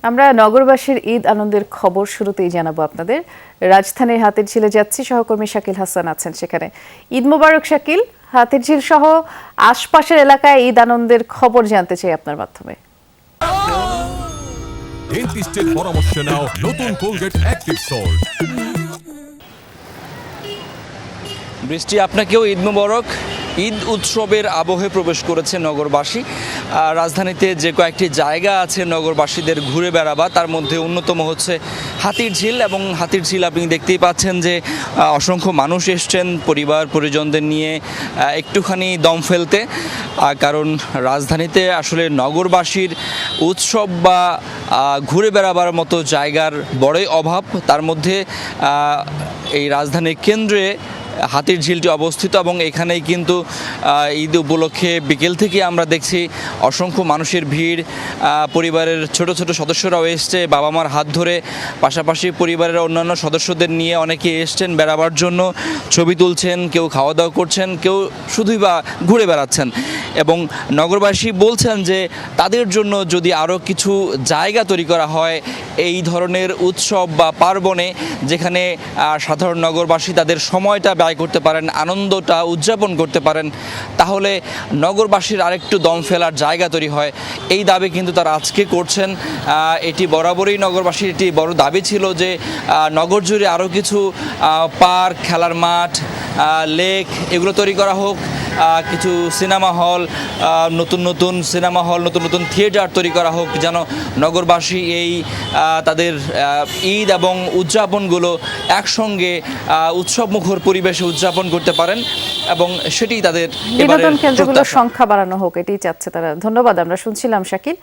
আমরা নগরবাসীর ঈদ আনন্দের খবর শুরুতেই জানাবো আপনাদের। রাজধানীর হাতিরঝিলে যাচ্ছি, সহকর্মী শাকিল হাসান আছেন সেখানে। ঈদ মোবারক শাকিল। হাতিরঝিল সহ আশপাশের এলাকায় ঈদ আনন্দের খবর জানতে চাই আপনার মাধ্যমে। ডেন্টিস্টের পরামর্শ নাও নতুন কোলগেট অ্যাক্টিভ সল্ট। বৃষ্টি, আপনাকেও ঈদ মোবারক। ঈদ উৎসবের আবহে প্রবেশ করেছে নগরবাসী। রাজধানীতে যে কয়েকটি জায়গা আছে নগরবাসীদের ঘুরে বেড়াবা, তার মধ্যে অন্যতম হচ্ছে হাতিরঝিল। এবং হাতিরঝিল আপনি দেখতেই পাচ্ছেন যে অসংখ্য মানুষ এসছেন পরিবার পরিজনদের নিয়ে একটুখানি দম ফেলতে। কারণ রাজধানীতে আসলে নগরবাসীর উৎসব বা ঘুরে বেড়াবার মতো জায়গার বড়ই অভাব। তার মধ্যে এই রাজধানীর কেন্দ্রে হাতিরঝিলটি অবস্থিত এবং এখানেই কিন্তু ঈদ উপলক্ষে বিকেল থেকে আমরা দেখছি অসংখ্য মানুষের ভিড়। পরিবারের ছোট ছোট সদস্যরাও এসছে বাবা মার হাত ধরে, পাশাপাশি পরিবারের অন্যান্য সদস্যদের নিয়ে অনেকে এসছেন বেড়াবার জন্য, ছবি তুলছেন, কেউ খাওয়া দাওয়া করছেন, কেউ শুধুই বা ঘুরে বেড়াচ্ছেন। এবং নগরবাসী বলছেন যে তাদের জন্য যদি আরও কিছু জায়গা তৈরি করা হয় এই ধরনের উৎসব বা পার্বণে, যেখানে সাধারণ নগরবাসী তাদের সময়টা ব্যয় করতে পারেন, আনন্দটা উদযাপন করতে পারেন, তাহলে নগরবাসীর আরেকটু দম ফেলার জায়গা তৈরি হয়। এই দাবি কিন্তু তারা আজকে করছেন। এটি বরাবরই নগরবাসীর একটি বড় দাবি ছিল যে নগর জুড়ে আরও কিছু পার্ক, খেলার মাঠ, লেক এগুলো তৈরি করা হোক, কিছু সিনেমা হল, নতুন নতুন সিনেমা হল, নতুন নতুন থিয়েটার তৈরি করা হোক, যেন নগরবাসী এই তাদের ঈদ এবং উদযাপনগুলো একসঙ্গে উৎসবমুখর পরিবেশে উদযাপন করতে পারেন। এবং সেটি তাদের বিনোদন কেন্দ্রগুলোর সংখ্যা বাড়ানো হোক, এটাই চাচ্ছে তারা। ধন্যবাদ। আমরা শুনছিলাম শাকিল।